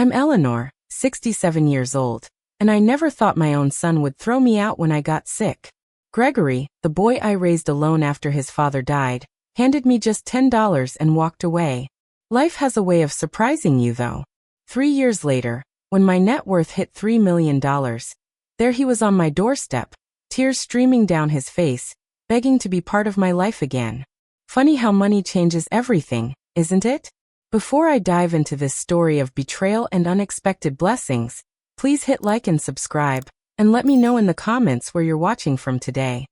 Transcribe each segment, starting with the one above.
I'm Eleanor, 67 years old, and I never thought my own son would throw me out when I got sick. Gregory, the boy I raised alone after his father died, handed me just $10 and walked away. Life has a way of surprising you though. 3 years later, when my net worth hit $3 million, there he was on my doorstep, tears streaming down his face, begging to be part of my life again. Funny how money changes everything, isn't it? Before I dive into this story of betrayal and unexpected blessings, please hit like and subscribe, and let me know in the comments where you're watching from today.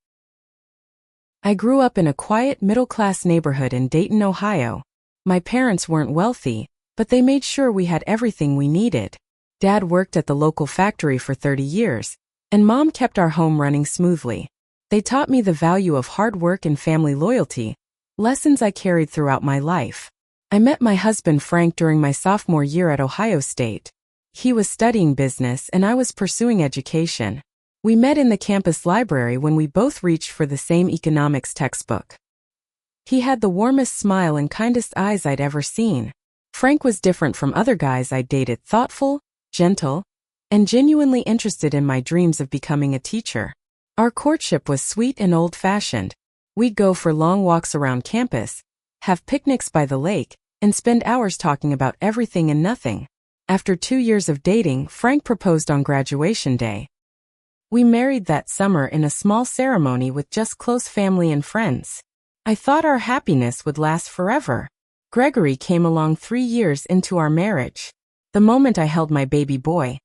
I grew up in a quiet middle-class neighborhood in Dayton, Ohio. My parents weren't wealthy, but they made sure we had everything we needed. Dad worked at the local factory for 30 years, and Mom kept our home running smoothly. They taught me the value of hard work and family loyalty, lessons I carried throughout my life. I met my husband Frank during my sophomore year at Ohio State. He was studying business and I was pursuing education. We met in the campus library when we both reached for the same economics textbook. He had the warmest smile and kindest eyes I'd ever seen. Frank was different from other guys I'd dated, thoughtful, gentle, and genuinely interested in my dreams of becoming a teacher. Our courtship was sweet and old-fashioned. We'd go for long walks around campus, have picnics by the lake, and spend hours talking about everything and nothing. After 2 years of dating, Frank proposed on graduation day. We married that summer in a small ceremony with just close family and friends. I thought our happiness would last forever. Gregory came along 3 years into our marriage. The moment I held my baby boy,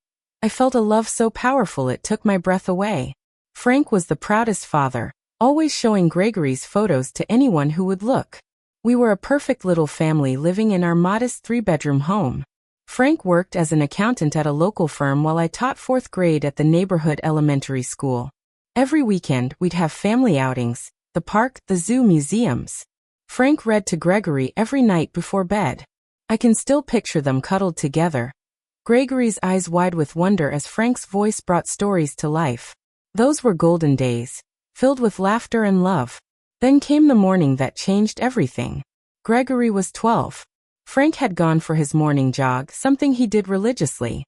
I felt a love so powerful it took my breath away. Frank was the proudest father, always showing Gregory's photos to anyone who would look. We were a perfect little family living in our modest 3-bedroom home. Frank worked as an accountant at a local firm while I taught 4th grade at the neighborhood elementary school. Every weekend, we'd have family outings, the park, the zoo, museums. Frank read to Gregory every night before bed. I can still picture them cuddled together, Gregory's eyes wide with wonder as Frank's voice brought stories to life. Those were golden days, filled with laughter and love. Then came the morning that changed everything. Gregory was 12. Frank had gone for his morning jog, something he did religiously.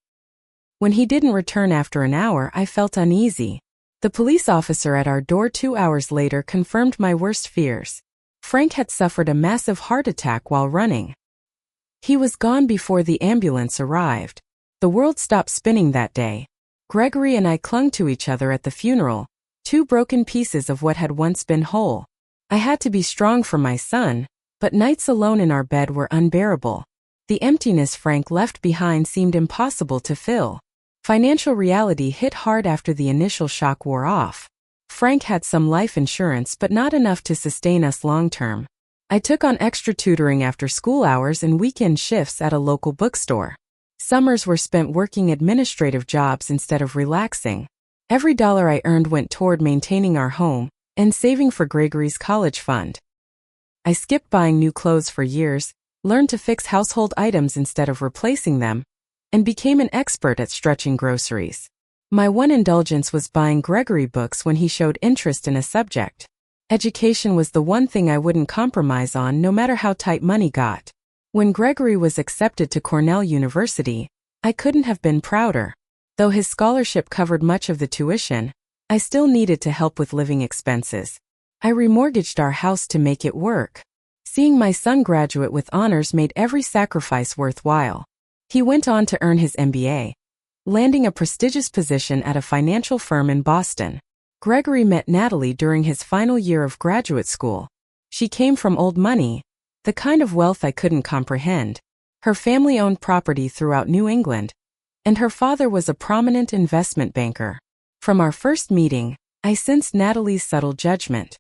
When he didn't return after an hour, I felt uneasy. The police officer at our door 2 hours later confirmed my worst fears. Frank had suffered a massive heart attack while running. He was gone before the ambulance arrived. The world stopped spinning that day. Gregory and I clung to each other at the funeral, 2 broken pieces of what had once been whole. I had to be strong for my son, but nights alone in our bed were unbearable. The emptiness Frank left behind seemed impossible to fill. Financial reality hit hard after the initial shock wore off. Frank had some life insurance but not enough to sustain us long-term. I took on extra tutoring after school hours and weekend shifts at a local bookstore. Summers were spent working administrative jobs instead of relaxing. Every dollar I earned went toward maintaining our home and saving for Gregory's college fund. I skipped buying new clothes for years, learned to fix household items instead of replacing them, and became an expert at stretching groceries. My one indulgence was buying Gregory books when he showed interest in a subject. Education was the one thing I wouldn't compromise on no matter how tight money got. When Gregory was accepted to Cornell University, I couldn't have been prouder. Though his scholarship covered much of the tuition, I still needed to help with living expenses. I remortgaged our house to make it work. Seeing my son graduate with honors made every sacrifice worthwhile. He went on to earn his MBA, landing a prestigious position at a financial firm in Boston. Gregory met Natalie during his final year of graduate school. She came from old money, the kind of wealth I couldn't comprehend. Her family owned property throughout New England, and her father was a prominent investment banker. From our first meeting, I sensed Natalie's subtle judgment.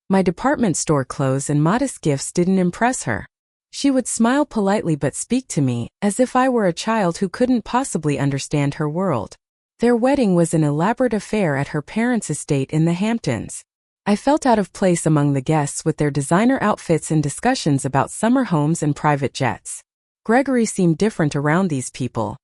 My department store clothes and modest gifts didn't impress her. She would smile politely but speak to me as if I were a child who couldn't possibly understand her world. Their wedding was an elaborate affair at her parents' estate in the Hamptons. I felt out of place among the guests with their designer outfits and discussions about summer homes and private jets. Gregory seemed different around these people,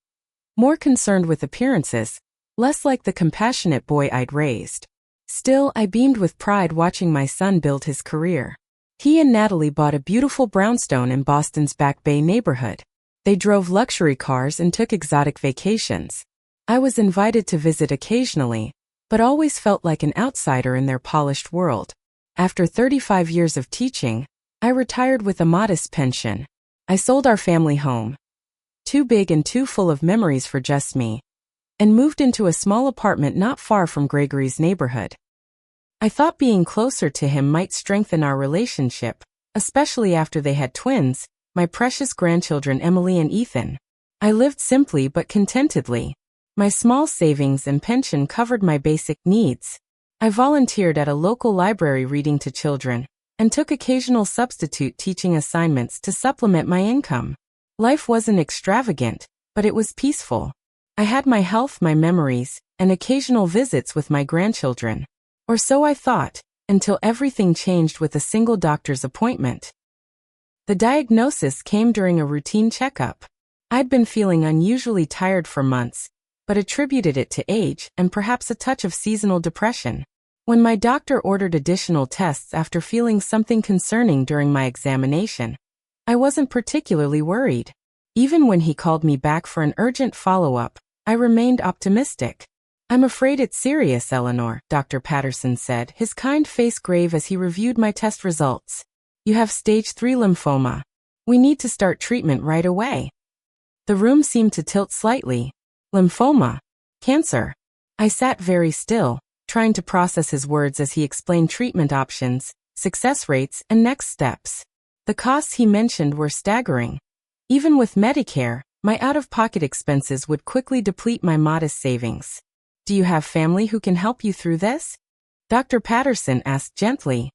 more concerned with appearances, less like the compassionate boy I'd raised. Still, I beamed with pride watching my son build his career. He and Natalie bought a beautiful brownstone in Boston's Back Bay neighborhood. They drove luxury cars and took exotic vacations. I was invited to visit occasionally, but always felt like an outsider in their polished world. After 35 years of teaching, I retired with a modest pension. I sold our family home, too big and too full of memories for just me, and moved into a small apartment not far from Gregory's neighborhood. I thought being closer to him might strengthen our relationship, especially after they had twins, my precious grandchildren Emily and Ethan. I lived simply but contentedly. My small savings and pension covered my basic needs. I volunteered at a local library reading to children, and took occasional substitute teaching assignments to supplement my income. Life wasn't extravagant, but it was peaceful. I had my health, my memories, and occasional visits with my grandchildren. Or so I thought, until everything changed with a single doctor's appointment. The diagnosis came during a routine checkup. I'd been feeling unusually tired for months, but attributed it to age and perhaps a touch of seasonal depression. When my doctor ordered additional tests after feeling something concerning during my examination, I wasn't particularly worried. Even when he called me back for an urgent follow-up, I remained optimistic. "I'm afraid it's serious, Eleanor," Dr. Patterson said, his kind face grave as he reviewed my test results. "You have stage 3 lymphoma. We need to start treatment right away." The room seemed to tilt slightly. Lymphoma? Cancer? I sat very still, trying to process his words as he explained treatment options, success rates, and next steps. The costs he mentioned were staggering. Even with Medicare, my out-of-pocket expenses would quickly deplete my modest savings. "Do you have family who can help you through this?" Dr. Patterson asked gently.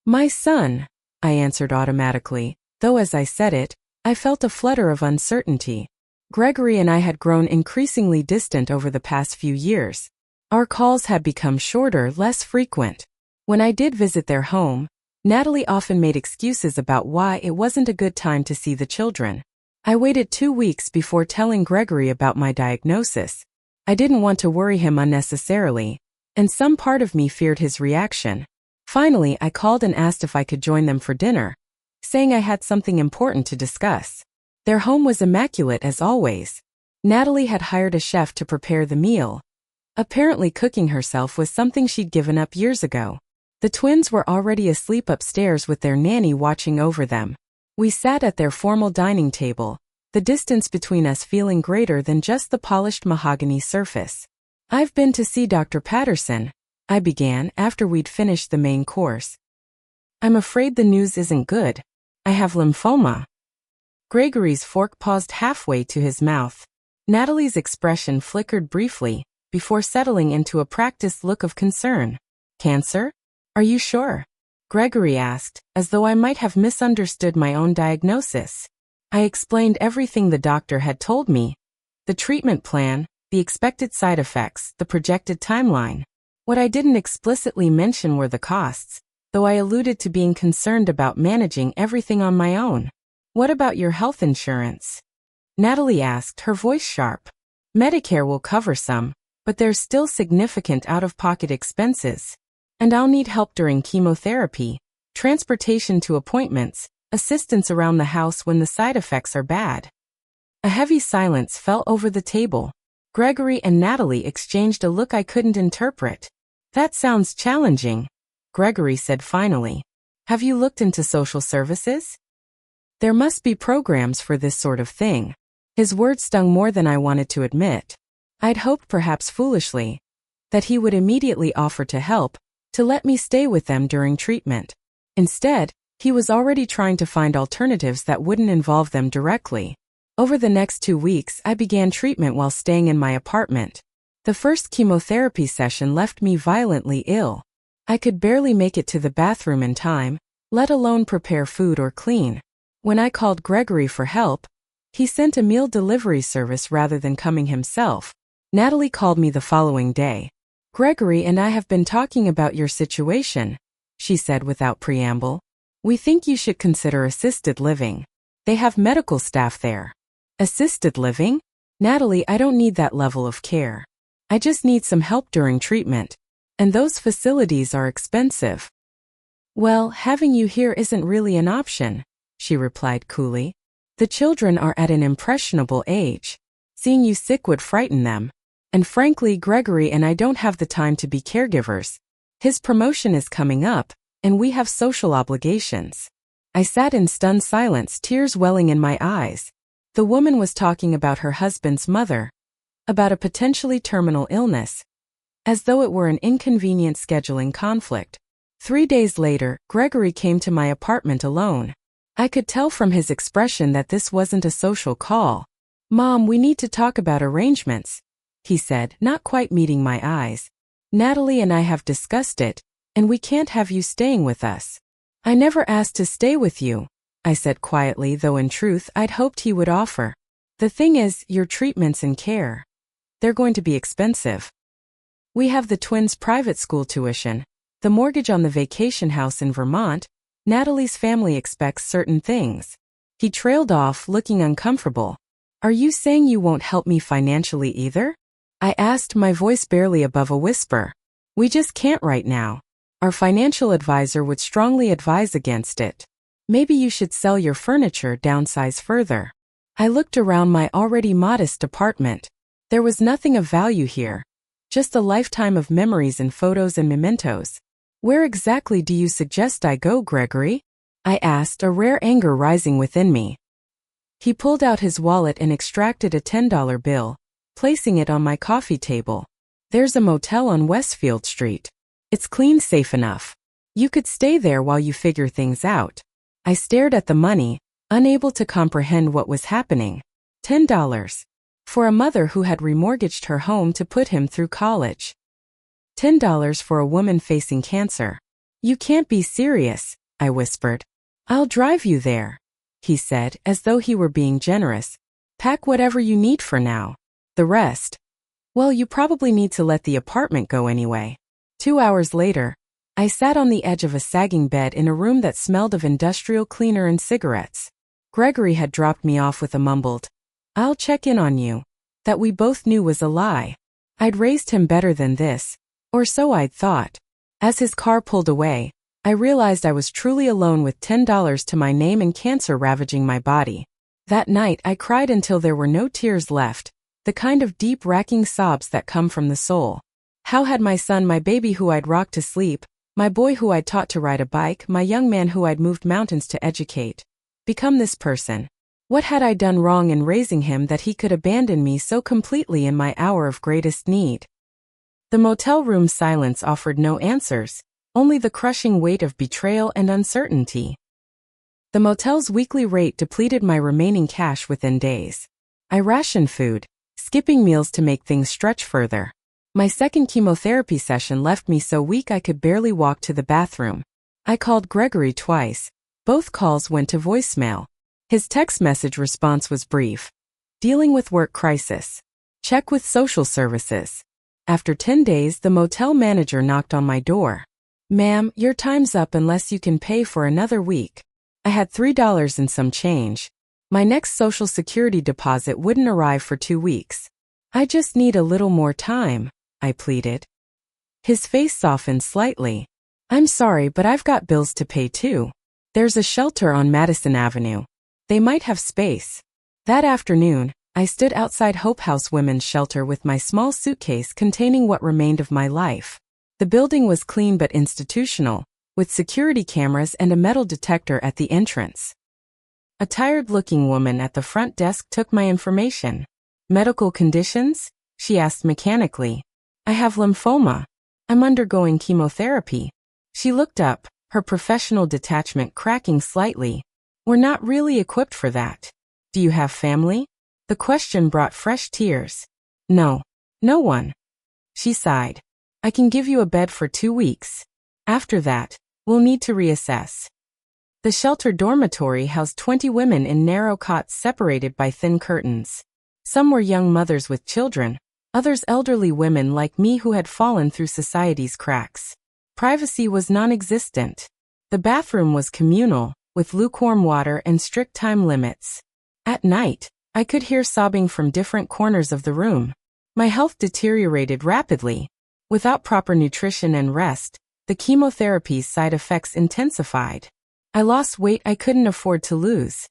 "My son," I answered automatically, though as I said it, I felt a flutter of uncertainty. Gregory and I had grown increasingly distant over the past few years. Our calls had become shorter, less frequent. When I did visit their home, Natalie often made excuses about why it wasn't a good time to see the children. I waited 2 weeks before telling Gregory about my diagnosis. I didn't want to worry him unnecessarily, and some part of me feared his reaction. Finally, I called and asked if I could join them for dinner, saying I had something important to discuss. Their home was immaculate as always. Natalie had hired a chef to prepare the meal. Apparently cooking herself was something she'd given up years ago. The twins were already asleep upstairs with their nanny watching over them. We sat at their formal dining table, the distance between us feeling greater than just the polished mahogany surface. "I've been to see Dr. Patterson," I began after we'd finished the main course. "I'm afraid the news isn't good. I have lymphoma." Gregory's fork paused halfway to his mouth. Natalie's expression flickered briefly, before settling into a practiced look of concern. "Cancer? Are you sure?" Gregory asked, as though I might have misunderstood my own diagnosis. I explained everything the doctor had told me. The treatment plan, the expected side effects, the projected timeline. What I didn't explicitly mention were the costs, though I alluded to being concerned about managing everything on my own. "What about your health insurance?" Natalie asked, her voice sharp. "Medicare will cover some, but there's still significant out-of-pocket expenses. And I'll need help during chemotherapy, transportation to appointments, assistance around the house when the side effects are bad." A heavy silence fell over the table. Gregory and Natalie exchanged a look I couldn't interpret. "That sounds challenging," Gregory said finally. "Have you looked into social services? There must be programs for this sort of thing." His words stung more than I wanted to admit. I'd hoped, perhaps foolishly, that he would immediately offer to help, to let me stay with them during treatment. Instead, he was already trying to find alternatives that wouldn't involve them directly. Over the next 2 weeks, I began treatment while staying in my apartment. The first chemotherapy session left me violently ill. I could barely make it to the bathroom in time, let alone prepare food or clean. When I called Gregory for help, he sent a meal delivery service rather than coming himself. Natalie called me the following day. "Gregory and I have been talking about your situation," she said without preamble. "We think you should consider assisted living. They have medical staff there." "Assisted living?" "Natalie, I don't need that level of care. I just need some help during treatment. And those facilities are expensive." "Well, having you here isn't really an option," she replied coolly. The children are at an impressionable age. Seeing you sick would frighten them. And frankly, Gregory and I don't have the time to be caregivers. His promotion is coming up, and we have social obligations. I sat in stunned silence, tears welling in my eyes. The woman was talking about her husband's mother, about a potentially terminal illness, as though it were an inconvenient scheduling conflict. 3 days later, Gregory came to my apartment alone. I could tell from his expression that this wasn't a social call. "Mom, we need to talk about arrangements," he said, not quite meeting my eyes. "Natalie and I have discussed it, and we can't have you staying with us." "I never asked to stay with you," I said quietly, though in truth I'd hoped he would offer. "The thing is, your treatments and care. They're going to be expensive. We have the twins' private school tuition, the mortgage on the vacation house in Vermont. Natalie's family expects certain things." He trailed off, looking uncomfortable. "Are you saying you won't help me financially either?" I asked, my voice barely above a whisper. "We just can't right now. Our financial advisor would strongly advise against it. Maybe you should sell your furniture, downsize further." I looked around my already modest apartment. There was nothing of value here. Just a lifetime of memories and photos and mementos. "Where exactly do you suggest I go, Gregory?" I asked, a rare anger rising within me. He pulled out his wallet and extracted a $10 bill, placing it on my coffee table. "There's a motel on Westfield Street. It's clean, safe enough. You could stay there while you figure things out." I stared at the money, unable to comprehend what was happening. $10. For a mother who had remortgaged her home to put him through college. $10 for a woman facing cancer. "You can't be serious," I whispered. "I'll drive you there," he said, as though he were being generous. "Pack whatever you need for now. The rest, well, you probably need to let the apartment go anyway." 2 hours later, I sat on the edge of a sagging bed in a room that smelled of industrial cleaner and cigarettes. Gregory had dropped me off with a mumbled, "I'll check in on you," that we both knew was a lie. I'd raised him better than this, or so I'd thought. As his car pulled away, I realized I was truly alone with $10 to my name and cancer ravaging my body. That night I cried until there were no tears left, the kind of deep, racking sobs that come from the soul. How had my son, my baby who I'd rocked to sleep, my boy who I'd taught to ride a bike, my young man who I'd moved mountains to educate, become this person? What had I done wrong in raising him that he could abandon me so completely in my hour of greatest need? The motel room's silence offered no answers, only the crushing weight of betrayal and uncertainty. The motel's weekly rate depleted my remaining cash within days. I rationed food, skipping meals to make things stretch further. My second chemotherapy session left me so weak I could barely walk to the bathroom. I called Gregory twice. Both calls went to voicemail. His text message response was brief. "Dealing with work crisis. Check with social services." After 10 days, the motel manager knocked on my door. "Ma'am, your time's up unless you can pay for another week." I had $3 and some change. My next Social Security deposit wouldn't arrive for 2 weeks. "I just need a little more time," I pleaded. His face softened slightly. "I'm sorry, but I've got bills to pay too. There's a shelter on Madison Avenue. They might have space." That afternoon, I stood outside Hope House Women's Shelter with my small suitcase containing what remained of my life. The building was clean but institutional, with security cameras and a metal detector at the entrance. A tired-looking woman at the front desk took my information. "Medical conditions?" she asked mechanically. "I have lymphoma. I'm undergoing chemotherapy." She looked up, her professional detachment cracking slightly. "We're not really equipped for that. Do you have family?" The question brought fresh tears. "No. No one." She sighed. "I can give you a bed for 2 weeks. After that, we'll need to reassess." The shelter dormitory housed 20 women in narrow cots separated by thin curtains. Some were young mothers with children, others elderly women like me who had fallen through society's cracks. Privacy was non-existent. The bathroom was communal, with lukewarm water and strict time limits. At night, I could hear sobbing from different corners of the room. My health deteriorated rapidly. Without proper nutrition and rest, the chemotherapy's side effects intensified. I lost weight I couldn't afford to lose.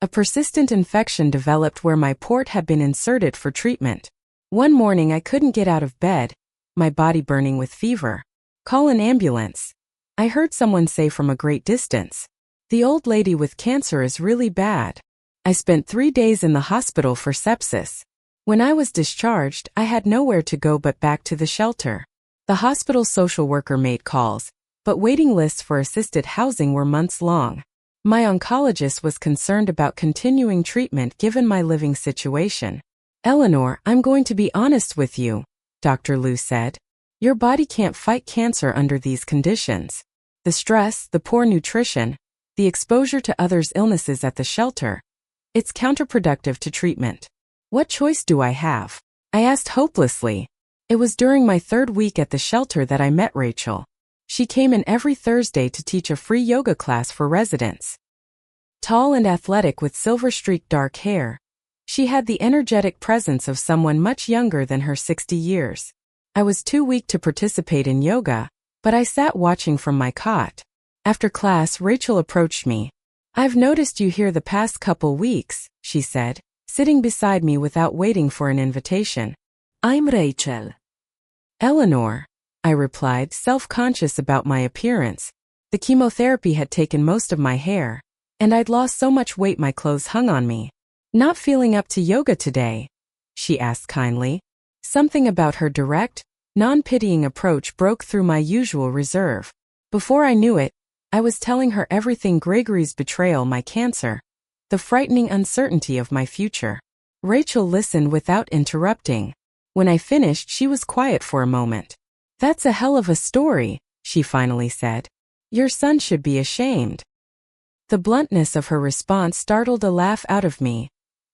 A persistent infection developed where my port had been inserted for treatment. One morning I couldn't get out of bed, my body burning with fever. Call an ambulance. I heard someone say from a great distance. The old lady with cancer is really bad. I spent 3 days in the hospital for sepsis. When I was discharged, I had nowhere to go but back to the shelter. The hospital social worker made calls, but waiting lists for assisted housing were months long. My oncologist was concerned about continuing treatment given my living situation. Eleanor, I'm going to be honest with you, Dr. Liu said. Your body can't fight cancer under these conditions. The stress, the poor nutrition, the exposure to others' illnesses at the shelter. It's counterproductive to treatment. What choice do I have? I asked hopelessly. It was during my 3rd week at the shelter that I met Rachel. She came in every Thursday to teach a free yoga class for residents. Tall and athletic with silver-streaked dark hair, she had the energetic presence of someone much younger than her 60 years. I was too weak to participate in yoga, but I sat watching from my cot. After class, Rachel approached me. I've noticed you here the past couple weeks, she said, sitting beside me without waiting for an invitation. I'm Rachel. Eleanor, I replied, self-conscious about my appearance. The chemotherapy had taken most of my hair, and I'd lost so much weight my clothes hung on me. Not feeling up to yoga today? She asked kindly. Something about her direct, non-pitying approach broke through my usual reserve. Before I knew it, I was telling her everything: Gregory's betrayal, my cancer, the frightening uncertainty of my future. Rachel listened without interrupting. When I finished, she was quiet for a moment. That's a hell of a story, she finally said. Your son should be ashamed. The bluntness of her response startled a laugh out of me.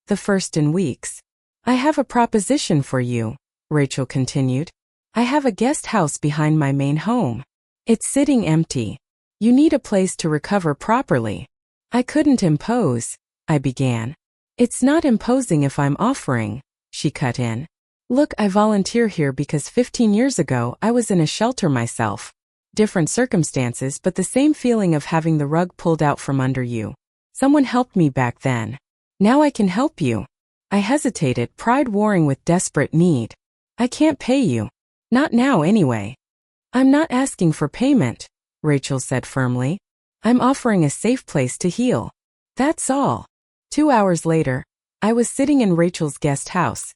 The first in weeks. I have a proposition for you, Rachel continued. I have a guest house behind my main home. It's sitting empty. You need a place to recover properly. I couldn't impose, I began. It's not imposing if I'm offering, she cut in. Look, I volunteer here because 15 years ago I was in a shelter myself. Different circumstances, but the same feeling of having the rug pulled out from under you. Someone helped me back then. Now I can help you. I hesitated, pride warring with desperate need. I can't pay you. Not now anyway. I'm not asking for payment, Rachel said firmly. I'm offering a safe place to heal. That's all. 2 hours later, I was sitting in Rachel's guest house,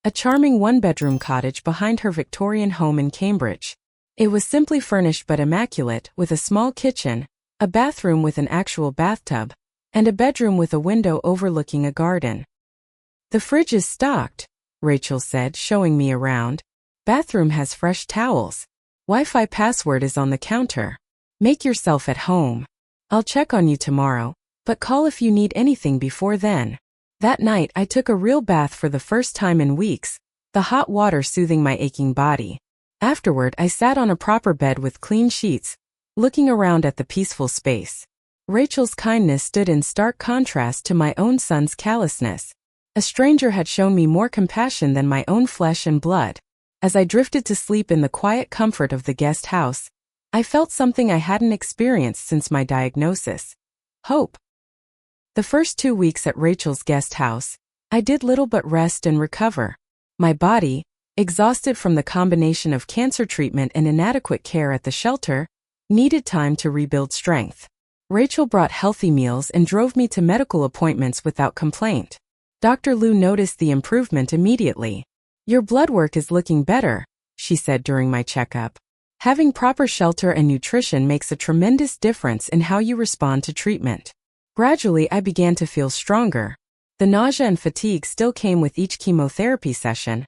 a charming 1-bedroom cottage behind her Victorian home in Cambridge. It was simply furnished but immaculate, with a small kitchen, a bathroom with an actual bathtub, and a bedroom with a window overlooking a garden. The fridge is stocked, Rachel said, showing me around. Bathroom has fresh towels. Wi-Fi password is on the counter. Make yourself at home. I'll check on you tomorrow, but call if you need anything before then. That night I took a real bath for the first time in weeks, the hot water soothing my aching body. Afterward, I sat on a proper bed with clean sheets, looking around at the peaceful space. Rachel's kindness stood in stark contrast to my own son's callousness. A stranger had shown me more compassion than my own flesh and blood. As I drifted to sleep in the quiet comfort of the guest house, I felt something I hadn't experienced since my diagnosis. Hope. The first 2 weeks at Rachel's guest house, I did little but rest and recover. My body, exhausted from the combination of cancer treatment and inadequate care at the shelter, needed time to rebuild strength. Rachel brought healthy meals and drove me to medical appointments without complaint. Dr. Liu noticed the improvement immediately. Your blood work is looking better, she said during my checkup. Having proper shelter and nutrition makes a tremendous difference in how you respond to treatment. Gradually, I began to feel stronger. The nausea and fatigue still came with each chemotherapy session,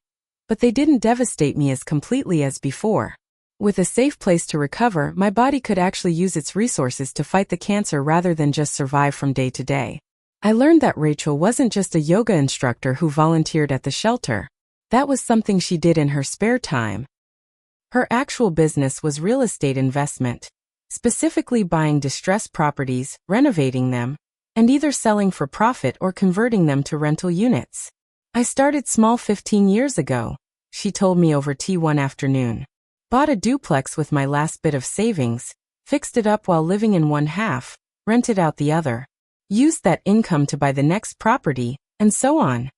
but they didn't devastate me as completely as before. With a safe place to recover, my body could actually use its resources to fight the cancer rather than just survive from day to day. I learned that Rachel wasn't just a yoga instructor who volunteered at the shelter. That was something she did in her spare time. Her actual business was real estate investment, specifically buying distressed properties, renovating them, and either selling for profit or converting them to rental units. I started small 15 years ago, she told me over tea one afternoon. Bought a duplex with my last bit of savings, fixed it up while living in one half, rented out the other. use that income to buy the next property, and so on.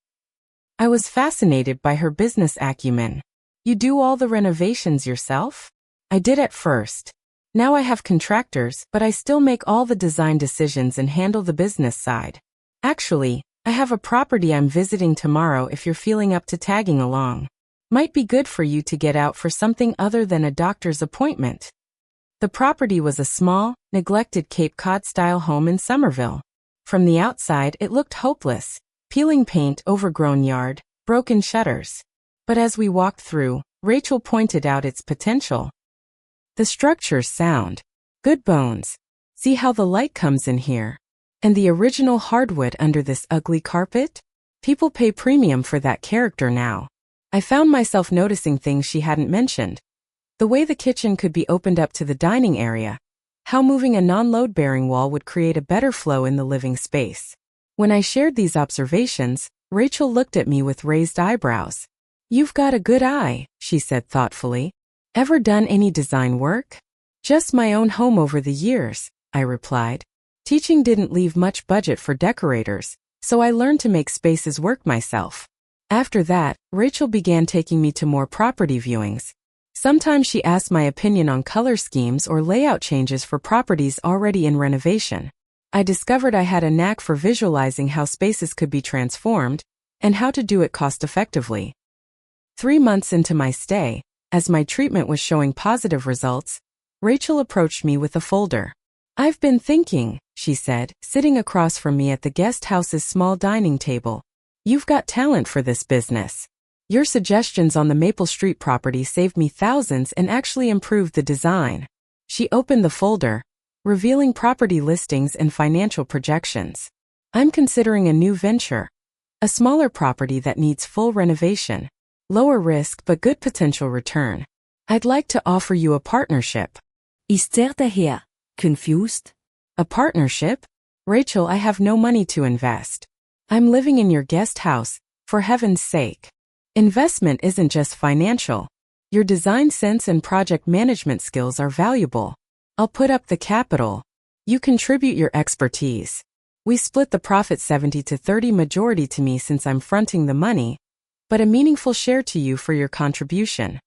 I was fascinated by her business acumen. You do all the renovations yourself? I did at first. Now I have contractors, but I still make all the design decisions and handle the business side. Actually, I have a property I'm visiting tomorrow if you're feeling up to tagging along. Might be good for you to get out for something other than a doctor's appointment. The property was a small, neglected Cape Cod-style home in Somerville. From the outside, it looked hopeless. Peeling paint, overgrown yard, broken shutters. But as we walked through, Rachel pointed out its potential. The structure's sound. Good bones. See how the light comes in here? And the original hardwood under this ugly carpet? People pay premium for that character now. I found myself noticing things she hadn't mentioned. The way the kitchen could be opened up to the dining area. How moving a non-load-bearing wall would create a better flow in the living space. When I shared these observations, Rachel looked at me with raised eyebrows. You've got a good eye, she said thoughtfully. Ever done any design work? Just my own home over the years, I replied. Teaching didn't leave much budget for decorators, so I learned to make spaces work myself. After that, Rachel began taking me to more property viewings. Sometimes she asked my opinion on color schemes or layout changes for properties already in renovation. I discovered I had a knack for visualizing how spaces could be transformed and how to do it cost-effectively. 3 months into my stay, as my treatment was showing positive results, Rachel approached me with a folder. I've been thinking, she said, sitting across from me at the guest house's small dining table. You've got talent for this business. Your suggestions on the Maple Street property saved me thousands and actually improved the design. She opened the folder, revealing property listings and financial projections. I'm considering a new venture. A smaller property that needs full renovation. Lower risk but good potential return. I'd like to offer you a partnership. Ist sehr daher, confused? A partnership? Rachel, I have no money to invest. I'm living in your guest house, for heaven's sake. Investment isn't just financial. Your design sense and project management skills are valuable. I'll put up the capital. You contribute your expertise. We split the profit 70-30 majority to me since I'm fronting the money, but a meaningful share to you for your contribution.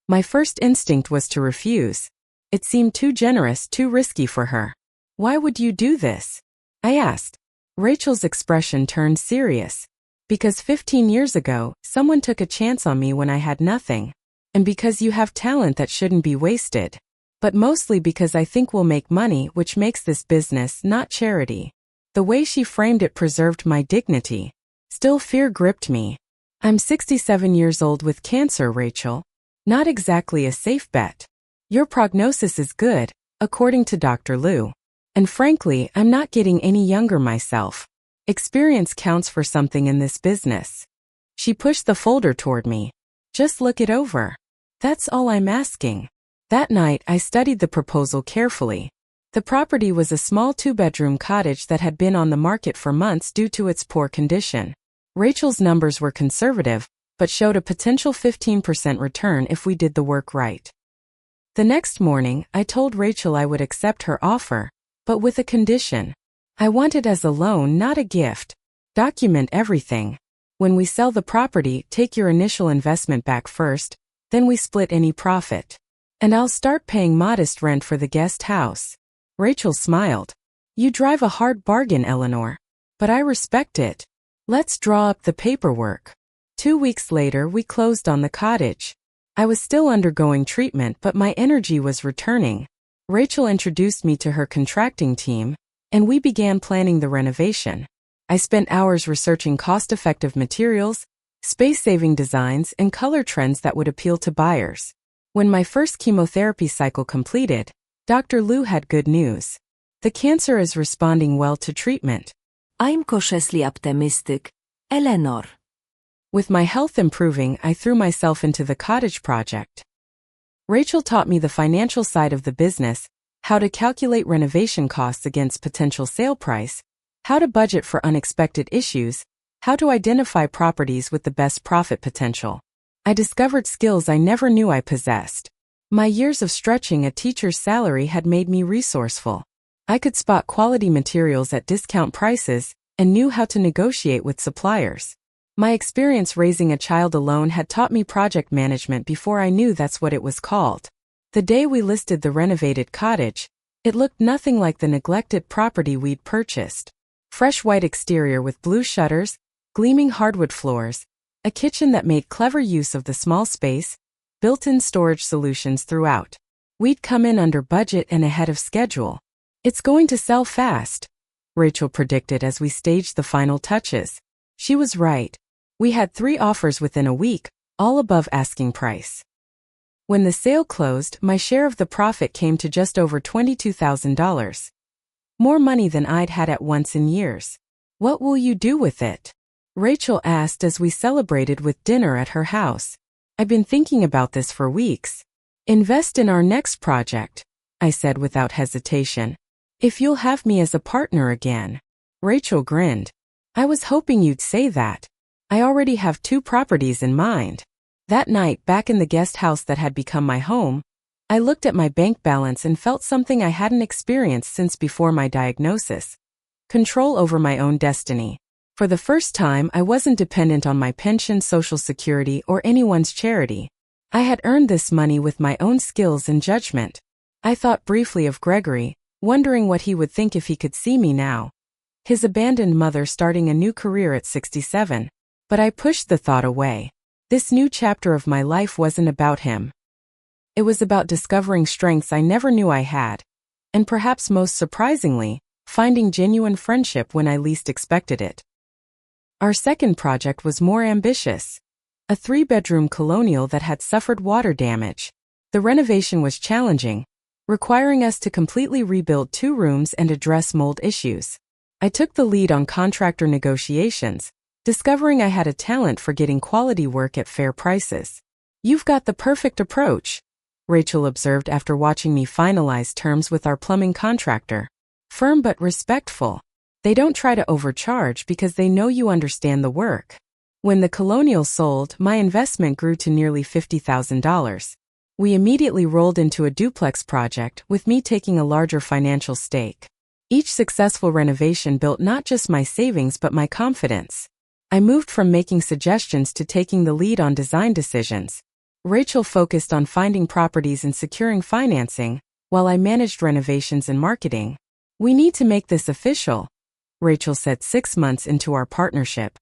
My first instinct was to refuse. It seemed too generous, too risky for her. Why would you do this? I asked. Rachel's expression turned serious. Because 15 years ago, someone took a chance on me when I had nothing. And because you have talent that shouldn't be wasted. But mostly because I think we'll make money, which makes this business not charity. The way she framed it preserved my dignity. Still, fear gripped me. I'm 67 years old with cancer, Rachel. Not exactly a safe bet. Your prognosis is good, according to Dr. Liu. And frankly, I'm not getting any younger myself. Experience counts for something in this business. She pushed the folder toward me. Just look it over. That's all I'm asking. That night, I studied the proposal carefully. The property was a small 2-bedroom cottage that had been on the market for months due to its poor condition. Rachel's numbers were conservative, but showed a potential 15% return if we did the work right. The next morning, I told Rachel I would accept her offer, but with a condition. I want it as a loan, not a gift. Document everything. When we sell the property, take your initial investment back first, then we split any profit. And I'll start paying modest rent for the guest house. Rachel smiled. You drive a hard bargain, Eleanor. But I respect it. Let's draw up the paperwork. 2 weeks later, we closed on the cottage. I was still undergoing treatment, but my energy was returning. Rachel introduced me to her contracting team, and we began planning the renovation. I spent hours researching cost-effective materials, space-saving designs, and color trends that would appeal to buyers. When my first chemotherapy cycle completed, Dr. Liu had good news. The cancer is responding well to treatment. I'm cautiously optimistic, Eleanor. With my health improving, I threw myself into the cottage project. Rachel taught me the financial side of the business, how to calculate renovation costs against potential sale price, how to budget for unexpected issues, how to identify properties with the best profit potential. I discovered skills I never knew I possessed. My years of stretching a teacher's salary had made me resourceful. I could spot quality materials at discount prices and knew how to negotiate with suppliers. My experience raising a child alone had taught me project management before I knew that's what it was called. The day we listed the renovated cottage, it looked nothing like the neglected property we'd purchased. Fresh white exterior with blue shutters, gleaming hardwood floors, a kitchen that made clever use of the small space, built-in storage solutions throughout. We'd come in under budget and ahead of schedule. It's going to sell fast, Rachel predicted as we staged the final touches. She was right. We had 3 offers within a week, all above asking price. When the sale closed, my share of the profit came to just over $22,000. More money than I'd had at once in years. What will you do with it? Rachel asked as we celebrated with dinner at her house. I've been thinking about this for weeks. Invest in our next project, I said without hesitation. If you'll have me as a partner again. Rachel grinned. I was hoping you'd say that. I already have 2 properties in mind. That night, back in the guest house that had become my home, I looked at my bank balance and felt something I hadn't experienced since before my diagnosis. Control over my own destiny. For the first time, I wasn't dependent on my pension, Social Security, or anyone's charity. I had earned this money with my own skills and judgment. I thought briefly of Gregory, wondering what he would think if he could see me now. His abandoned mother starting a new career at 67. But I pushed the thought away. This new chapter of my life wasn't about him. It was about discovering strengths I never knew I had. And perhaps most surprisingly, finding genuine friendship when I least expected it. Our second project was more ambitious. A 3-bedroom colonial that had suffered water damage. The renovation was challenging, requiring us to completely rebuild 2 rooms and address mold issues. I took the lead on contractor negotiations, discovering I had a talent for getting quality work at fair prices. You've got the perfect approach, Rachel observed after watching me finalize terms with our plumbing contractor. Firm but respectful. They don't try to overcharge because they know you understand the work. When the colonial sold, my investment grew to nearly $50,000. We immediately rolled into a duplex project, with me taking a larger financial stake. Each successful renovation built not just my savings but my confidence. I moved from making suggestions to taking the lead on design decisions. Rachel focused on finding properties and securing financing, while I managed renovations and marketing. We need to make this official, Rachel said 6 months into our partnership.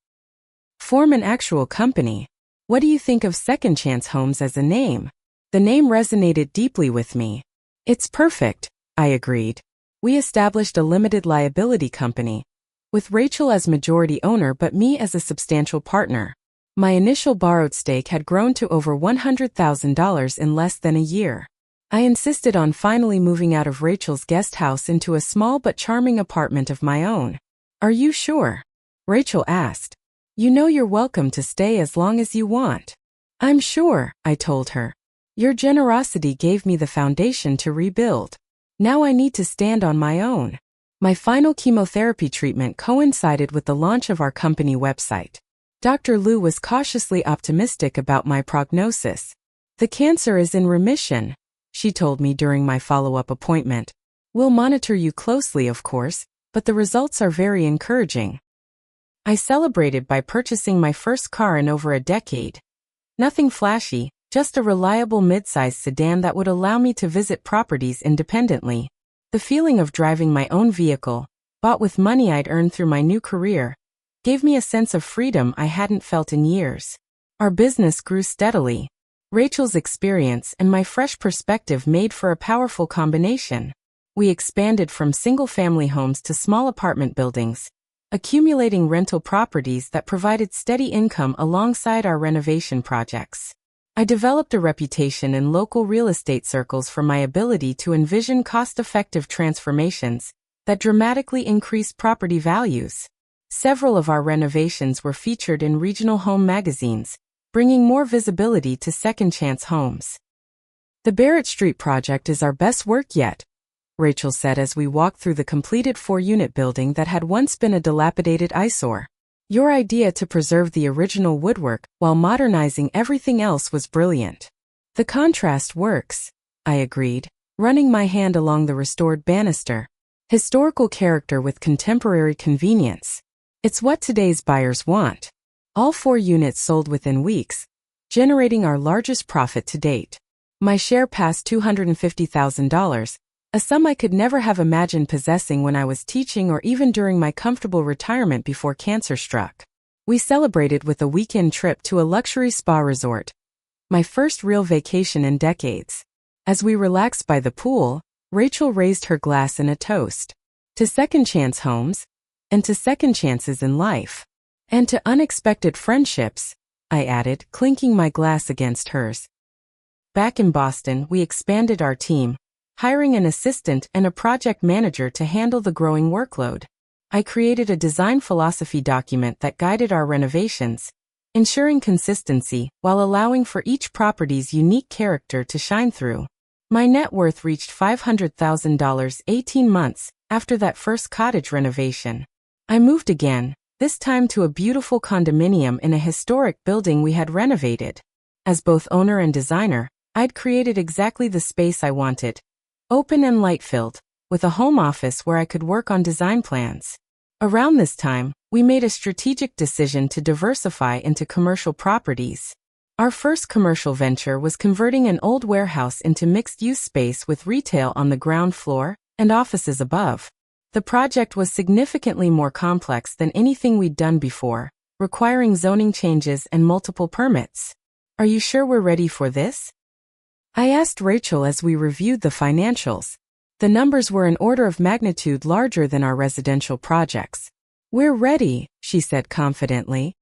Form an actual company. What do you think of Second Chance Homes as a name? The name resonated deeply with me. It's perfect, I agreed. We established a limited liability company, with Rachel as majority owner but me as a substantial partner. My initial borrowed stake had grown to over $100,000 in less than a year. I insisted on finally moving out of Rachel's guest house into a small but charming apartment of my own. Are you sure? Rachel asked. You know you're welcome to stay as long as you want. I'm sure, I told her. Your generosity gave me the foundation to rebuild. Now I need to stand on my own. My final chemotherapy treatment coincided with the launch of our company website. Dr. Liu was cautiously optimistic about my prognosis. The cancer is in remission, she told me during my follow-up appointment. We'll monitor you closely, of course, but the results are very encouraging. I celebrated by purchasing my first car in over a decade. Nothing flashy, just a reliable mid-sized sedan that would allow me to visit properties independently. The feeling of driving my own vehicle, bought with money I'd earned through my new career, gave me a sense of freedom I hadn't felt in years. Our business grew steadily. Rachel's experience and my fresh perspective made for a powerful combination. We expanded from single-family homes to small apartment buildings, accumulating rental properties that provided steady income alongside our renovation projects. I developed a reputation in local real estate circles for my ability to envision cost-effective transformations that dramatically increased property values. Several of our renovations were featured in regional home magazines, bringing more visibility to Second Chance Homes. The Barrett Street project is our best work yet, Rachel said as we walked through the completed 4-unit building that had once been a dilapidated eyesore. Your idea to preserve the original woodwork while modernizing everything else was brilliant. The contrast works, I agreed, running my hand along the restored banister. Historical character with contemporary convenience. It's what today's buyers want. All 4 units sold within weeks, generating our largest profit to date. My share passed $250,000, a sum I could never have imagined possessing when I was teaching or even during my comfortable retirement before cancer struck. We celebrated with a weekend trip to a luxury spa resort, my first real vacation in decades. As we relaxed by the pool, Rachel raised her glass in a toast. To second chance homes, and to second chances in life, and to unexpected friendships, I added, clinking my glass against hers. Back in Boston, we expanded our team, hiring an assistant and a project manager to handle the growing workload. I created a design philosophy document that guided our renovations, ensuring consistency while allowing for each property's unique character to shine through. My net worth reached $500,000 18 months after that first cottage renovation. I moved again, this time to a beautiful condominium in a historic building we had renovated. As both owner and designer, I'd created exactly the space I wanted, open and light-filled, with a home office where I could work on design plans. Around this time, we made a strategic decision to diversify into commercial properties. Our first commercial venture was converting an old warehouse into mixed-use space with retail on the ground floor and offices above. The project was significantly more complex than anything we'd done before, requiring zoning changes and multiple permits. "Are you sure we're ready for this?" I asked Rachel as we reviewed the financials. The numbers were an order of magnitude larger than our residential projects. "We're ready," she said confidently.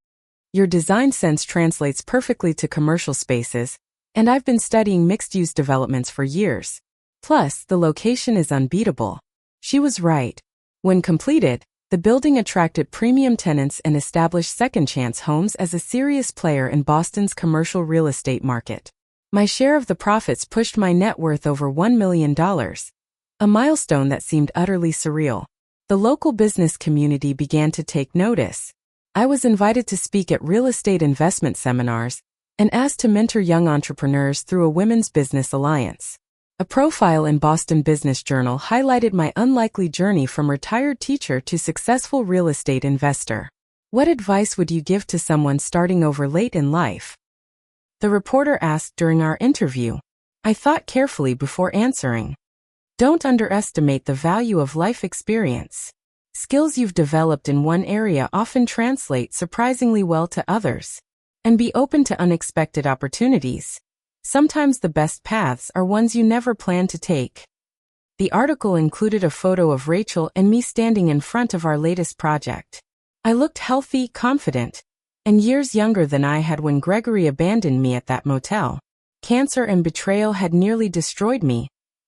"Your design sense translates perfectly to commercial spaces, and I've been studying mixed-use developments for years. Plus, the location is unbeatable." She was right. When completed, the building attracted premium tenants and established Second Chance Homes as a serious player in Boston's commercial real estate market. My share of the profits pushed my net worth over $1 million, a milestone that seemed utterly surreal. The local business community began to take notice. I was invited to speak at real estate investment seminars and asked to mentor young entrepreneurs through a women's business alliance. A profile in Boston Business Journal highlighted my unlikely journey from retired teacher to successful real estate investor. What advice would you give to someone starting over late in life? The reporter asked during our interview. I thought carefully before answering. Don't underestimate the value of life experience. Skills you've developed in one area often translate surprisingly well to others. And be open to unexpected opportunities. Sometimes the best paths are ones you never planned to take. The article included a photo of Rachel and me standing in front of our latest project. I looked healthy, confident, and years younger than I had when Gregory abandoned me at that motel. Cancer and betrayal had nearly destroyed me,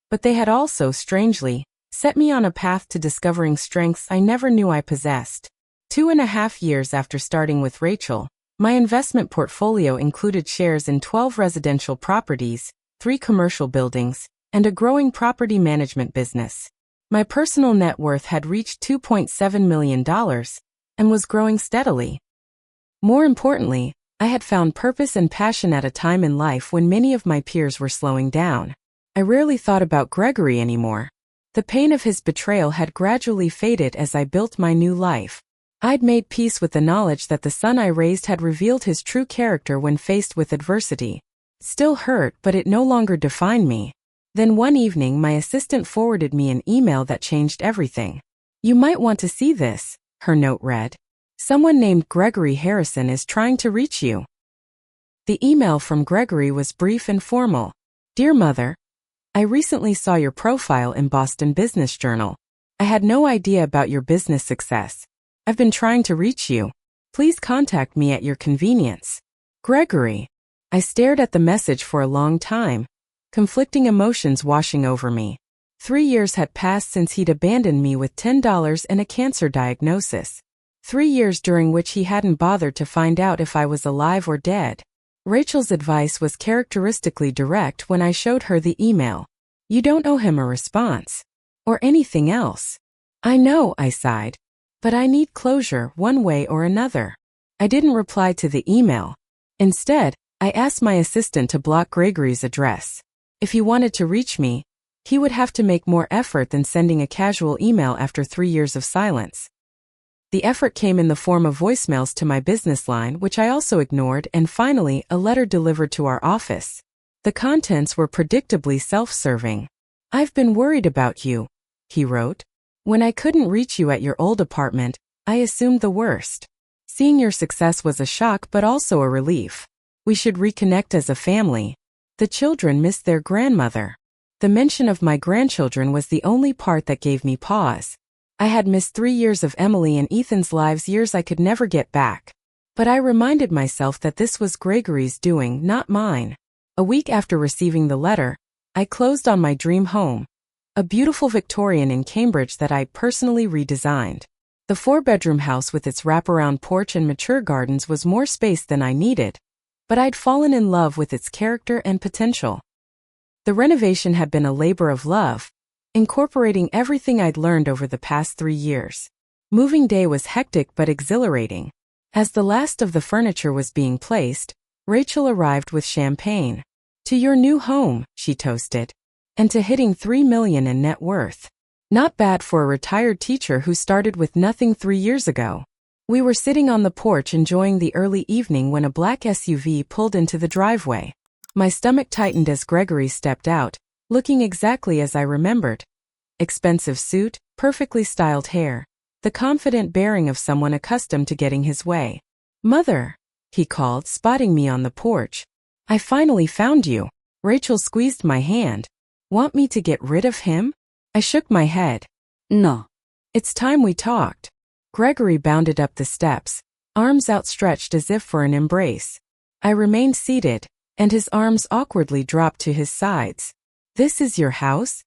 but they had also, strangely, set me on a path to discovering strengths I never knew I possessed. 2.5 years after starting with Rachel, my investment portfolio included shares in 12 residential properties, 3 commercial buildings, and a growing property management business. My personal net worth had reached $2.7 million and was growing steadily. More importantly, I had found purpose and passion at a time in life when many of my peers were slowing down. I rarely thought about Gregory anymore. The pain of his betrayal had gradually faded as I built my new life. I'd made peace with the knowledge that the son I raised had revealed his true character when faced with adversity. It still hurt, but it no longer defined me. Then one evening my assistant forwarded me an email that changed everything. "You might want to see this," her note read. "Someone named Gregory Harrison is trying to reach you." The email from Gregory was brief and formal. "Dear Mother, I recently saw your profile in Boston Business Journal. I had no idea about your business success. I've been trying to reach you. Please contact me at your convenience. Gregory." I stared at the message for a long time, conflicting emotions washing over me. 3 years had passed since he'd abandoned me with $10 and a cancer diagnosis. 3 years during which he hadn't bothered to find out if I was alive or dead. Rachel's advice was characteristically direct when I showed her the email. "You don't owe him a response. Or anything else." "I know," I sighed. "But I need closure one way or another." I didn't reply to the email. Instead, I asked my assistant to block Gregory's address. If he wanted to reach me, He would have to make more effort than sending a casual email after 3 years of silence. The effort came in the form of voicemails to my business line, which I also ignored, and finally, a letter delivered to our office. The contents were predictably self-serving. "I've been worried about you," he wrote. "When I couldn't reach you at your old apartment, I assumed the worst. Seeing your success was a shock but also a relief. We should reconnect as a family. The children miss their grandmother." The mention of my grandchildren was the only part that gave me pause. I had missed 3 years of Emily and Ethan's lives, years I could never get back. But I reminded myself that this was Gregory's doing, not mine. A week after receiving the letter, I closed on my dream home, a beautiful Victorian in Cambridge that I personally redesigned. The 4-bedroom house with its wraparound porch and mature gardens was more space than I needed, but I'd fallen in love with its character and potential. The renovation had been a labor of love, incorporating everything I'd learned over the past 3 years. Moving day was hectic but exhilarating. As the last of the furniture was being placed, Rachel arrived with champagne. "To your new home," she toasted. "And to hitting $3 million in net worth. Not bad for a retired teacher who started with nothing 3 years ago." We were sitting on the porch enjoying the early evening when a black SUV pulled into the driveway. My stomach tightened as Gregory stepped out, looking exactly as I remembered. Expensive suit, perfectly styled hair, the confident bearing of someone accustomed to getting his way. "Mother," he called, spotting me on the porch. "I finally found you." Rachel squeezed my hand. "Want me to get rid of him?" I shook my head. No. "It's time we talked." Gregory bounded up the steps, arms outstretched as if for an embrace. I remained seated, and his arms awkwardly dropped to his sides. "This is your house?"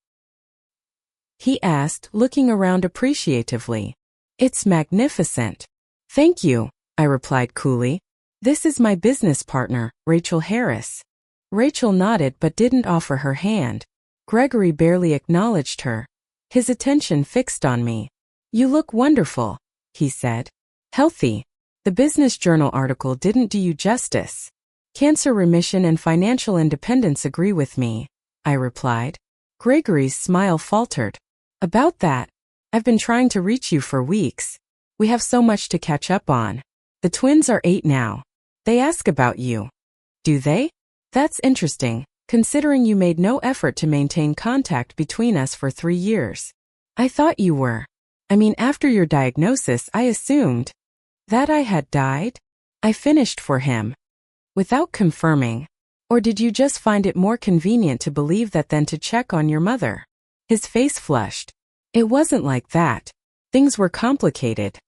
he asked, looking around appreciatively. "It's magnificent." "Thank you," I replied coolly. "This is my business partner, Rachel Harris." Rachel nodded but didn't offer her hand. Gregory barely acknowledged her, his attention fixed on me. "You look wonderful," he said. "Healthy." The Business Journal article didn't do you justice. "Cancer remission and financial independence agree with me," I replied. Gregory's smile faltered. "About that, I've been trying to reach you for weeks. We have so much to catch up on. The twins are 8 now. They ask about you." "Do they? That's interesting, considering you made no effort to maintain contact between us for 3 years. I thought you were. I mean, after your diagnosis, I assumed that I had died." I finished for him, without confirming. "Or did you just find it more convenient to believe that than to check on your mother?" His face flushed. "It wasn't like that. Things were complicated.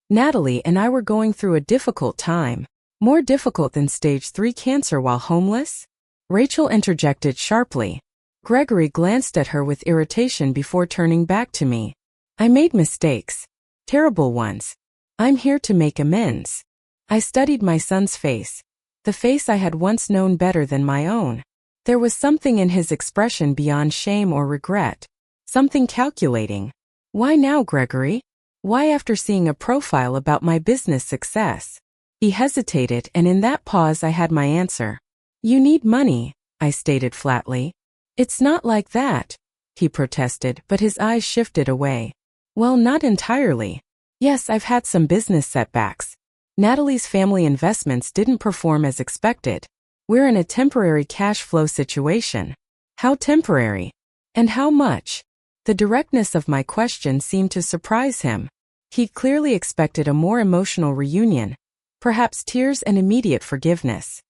Natalie and I were going through a difficult time. More difficult than stage 3 cancer while homeless?" Rachel interjected sharply. Gregory glanced at her with irritation before turning back to me. "I made mistakes. Terrible ones. I'm here to make amends." I studied my son's face, the face I had once known better than my own. There was something in his expression beyond shame or regret, something calculating. "Why now, Gregory? Why after seeing a profile about my business success?" He hesitated, and in that pause I had my answer. "You need money," I stated flatly. "It's not like that," he protested, but his eyes shifted away. "Well, not entirely. Yes, I've had some business setbacks. Natalie's family investments didn't perform as expected. We're in a temporary cash flow situation." "How temporary? And how much?" The directness of my question seemed to surprise him. He clearly expected a more emotional reunion, perhaps tears and immediate forgiveness.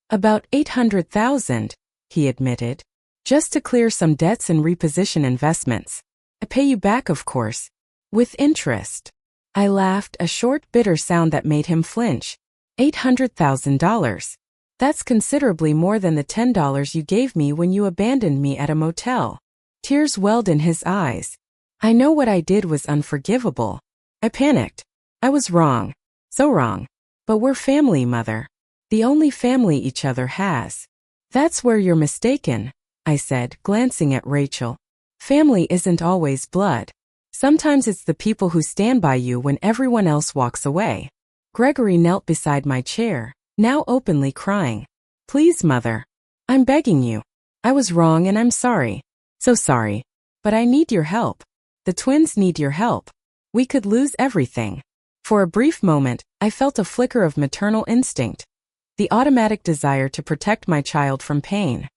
"About 800,000, he admitted. "Just to clear some debts and reposition investments. I pay you back, of course, with interest." I laughed, a short, bitter sound that made him flinch. $800,000. That's considerably more than the $10 you gave me when you abandoned me at a motel. Tears welled in his eyes. I know what I did was unforgivable. I panicked. I was wrong. So wrong. But we're family, Mother. The only family each other has. "That's where you're mistaken," I said, glancing at Rachel. "Family isn't always blood. Sometimes it's the people who stand by you when everyone else walks away." Gregory knelt beside my chair, now openly crying. "Please, Mother. I'm begging you. I was wrong and I'm sorry. So sorry. But I need your help. The twins need your help. We could lose everything. For a brief moment, I felt a flicker of maternal instinct, the automatic desire to protect my child from pain.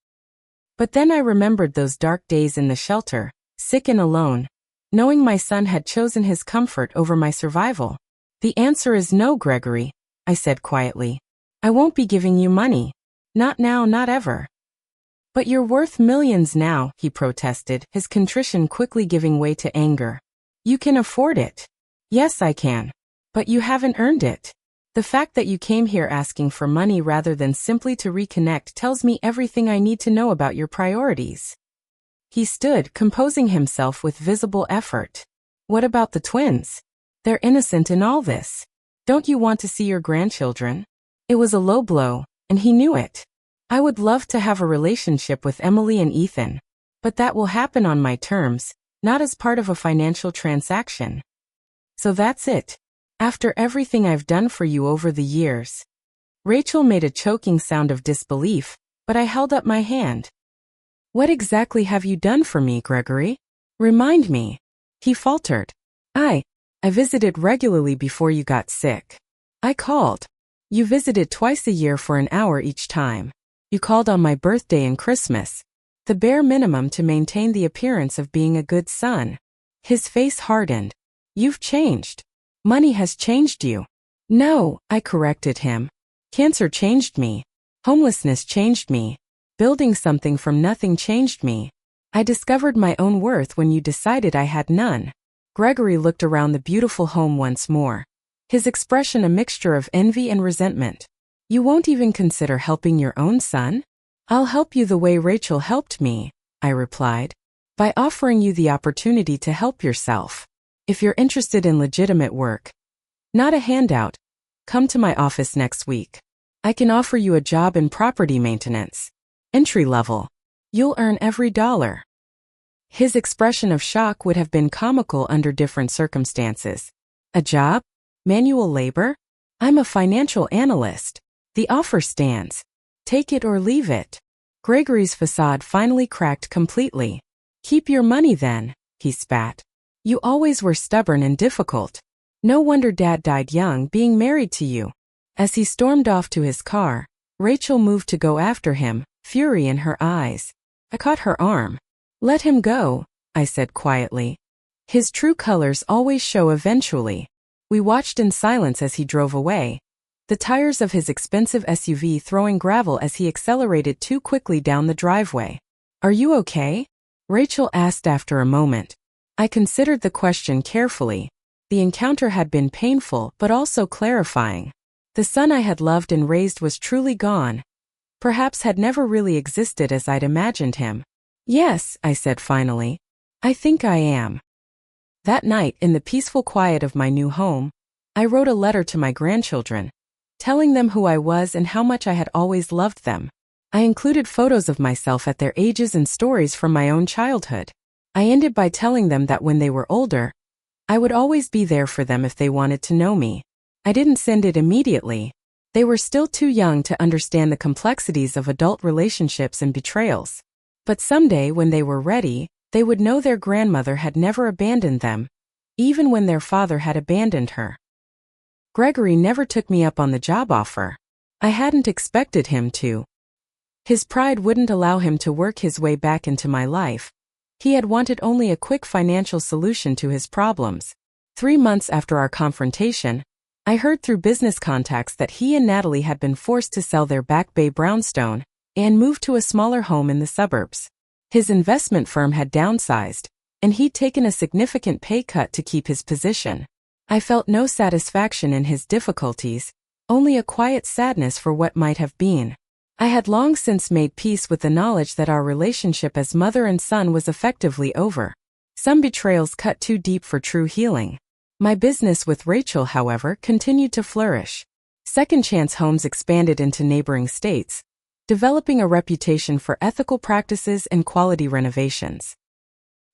But then I remembered those dark days in the shelter, sick and alone, knowing my son had chosen his comfort over my survival. The answer is no, Gregory, I said quietly. I won't be giving you money. Not now, not ever. But you're worth millions now, he protested, his contrition quickly giving way to anger. You can afford it. Yes, I can. But you haven't earned it. The fact that you came here asking for money rather than simply to reconnect tells me everything I need to know about your priorities. He stood, composing himself with visible effort. What about the twins? They're innocent in all this. Don't you want to see your grandchildren? It was a low blow, and he knew it. I would love to have a relationship with Emily and Ethan, but that will happen on my terms, not as part of a financial transaction. So that's it. After everything I've done for you over the years. Rachel made a choking sound of disbelief, but I held up my hand. What exactly have you done for me, Gregory? Remind me. He faltered. I visited regularly before you got sick. I called. You visited twice a year for an hour each time. You called on my birthday and Christmas. The bare minimum to maintain the appearance of being a good son. His face hardened. You've changed. Money has changed you. No, I corrected him. Cancer changed me. Homelessness changed me. Building something from nothing changed me. I discovered my own worth when you decided I had none. Gregory looked around the beautiful home once more, his expression a mixture of envy and resentment. You won't even consider helping your own son? I'll help you the way Rachel helped me, I replied, by offering you the opportunity to help yourself. If you're interested in legitimate work, not a handout, come to my office next week. I can offer you a job in property maintenance. Entry level. You'll earn every dollar. His expression of shock would have been comical under different circumstances. A job? Manual labor? I'm a financial analyst. The offer stands. Take it or leave it. Gregory's facade finally cracked completely. Keep your money then, he spat. You always were stubborn and difficult. No wonder Dad died young being married to you. As he stormed off to his car, Rachel moved to go after him, fury in her eyes. I caught her arm. Let him go, I said quietly. His true colors always show eventually. We watched in silence as he drove away, the tires of his expensive SUV throwing gravel as he accelerated too quickly down the driveway. Are you okay? Rachel asked after a moment. I considered the question carefully. The encounter had been painful but also clarifying. The son I had loved and raised was truly gone. Perhaps had never really existed as I'd imagined him. Yes, I said finally. I think I am. That night, in the peaceful quiet of my new home, I wrote a letter to my grandchildren, telling them who I was and how much I had always loved them. I included photos of myself at their ages and stories from my own childhood. I ended by telling them that when they were older, I would always be there for them if they wanted to know me. I didn't send it immediately. They were still too young to understand the complexities of adult relationships and betrayals. But someday, when they were ready, they would know their grandmother had never abandoned them, even when their father had abandoned her. Gregory never took me up on the job offer. I hadn't expected him to. His pride wouldn't allow him to work his way back into my life. He had wanted only a quick financial solution to his problems. 3 months after our confrontation, I heard through business contacts that he and Natalie had been forced to sell their Back Bay brownstone and move to a smaller home in the suburbs. His investment firm had downsized, and he'd taken a significant pay cut to keep his position. I felt no satisfaction in his difficulties, only a quiet sadness for what might have been. I had long since made peace with the knowledge that our relationship as mother and son was effectively over. Some betrayals cut too deep for true healing. My business with Rachel, however, continued to flourish. Second Chance Homes expanded into neighboring states, developing a reputation for ethical practices and quality renovations.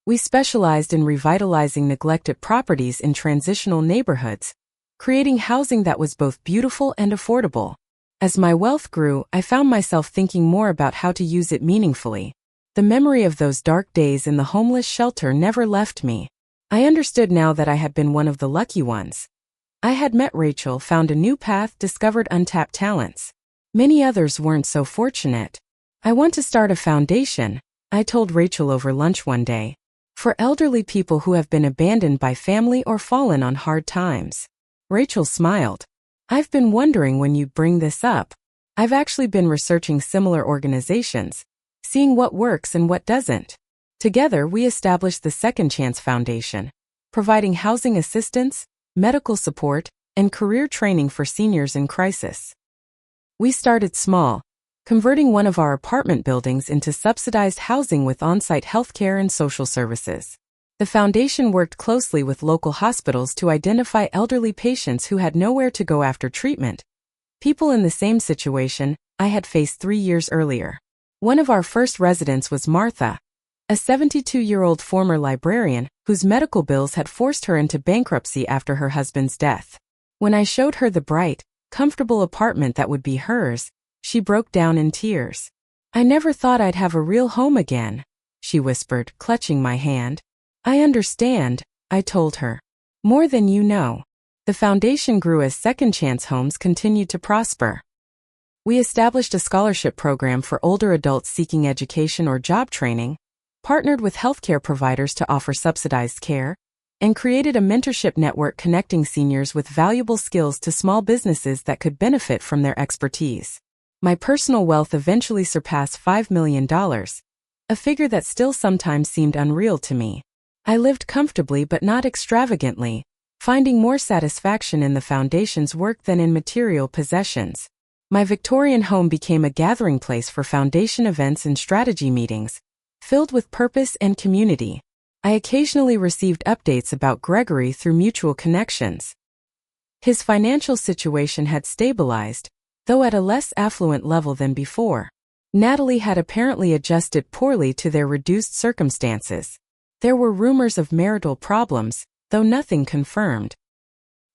We specialized in revitalizing neglected properties in transitional neighborhoods, creating housing that was both beautiful and affordable. As my wealth grew, I found myself thinking more about how to use it meaningfully. The memory of those dark days in the homeless shelter never left me. I understood now that I had been one of the lucky ones. I had met Rachel, found a new path, discovered untapped talents. Many others weren't so fortunate. I want to start a foundation, I told Rachel over lunch one day, for elderly people who have been abandoned by family or fallen on hard times. Rachel smiled. I've been wondering when you'd bring this up. I've actually been researching similar organizations, seeing what works and what doesn't. Together, we established the Second Chance Foundation, providing housing assistance, medical support, and career training for seniors in crisis. We started small, converting one of our apartment buildings into subsidized housing with on-site healthcare and social services. The foundation worked closely with local hospitals to identify elderly patients who had nowhere to go after treatment, people in the same situation I had faced 3 years earlier. One of our first residents was Martha, a 72-year-old former librarian whose medical bills had forced her into bankruptcy after her husband's death. When I showed her the bright, comfortable apartment that would be hers, she broke down in tears. I never thought I'd have a real home again, she whispered, clutching my hand. I understand, I told her. More than you know. The foundation grew as Second Chance Homes continued to prosper. We established a scholarship program for older adults seeking education or job training, partnered with healthcare providers to offer subsidized care, and created a mentorship network connecting seniors with valuable skills to small businesses that could benefit from their expertise. My personal wealth eventually surpassed $5 million, a figure that still sometimes seemed unreal to me. I lived comfortably but not extravagantly, finding more satisfaction in the foundation's work than in material possessions. My Victorian home became a gathering place for foundation events and strategy meetings, filled with purpose and community. I occasionally received updates about Gregory through mutual connections. His financial situation had stabilized, though at a less affluent level than before. Natalie had apparently adjusted poorly to their reduced circumstances. There were rumors of marital problems, though nothing confirmed.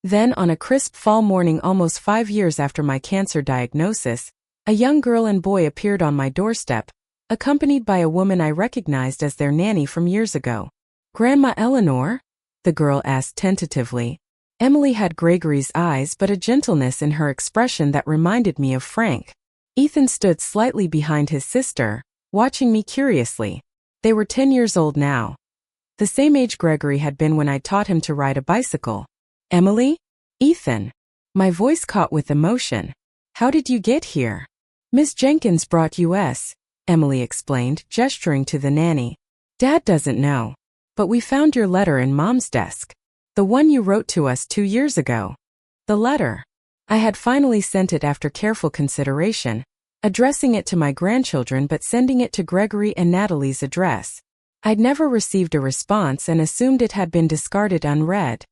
Then, on a crisp fall morning almost 5 years after my cancer diagnosis, a young girl and boy appeared on my doorstep, accompanied by a woman I recognized as their nanny from years ago. Grandma Eleanor? The girl asked tentatively. Emily had Gregory's eyes but a gentleness in her expression that reminded me of Frank. Ethan stood slightly behind his sister, watching me curiously. They were 10 years old now. The same age Gregory had been when I taught him to ride a bicycle. Emily? Ethan. My voice caught with emotion. How did you get here? Miss Jenkins brought us, Emily explained, gesturing to the nanny. Dad doesn't know. But we found your letter in Mom's desk. The one you wrote to us 2 years ago. The letter. I had finally sent it after careful consideration, addressing it to my grandchildren but sending it to Gregory and Natalie's address. I'd never received a response and assumed it had been discarded unread.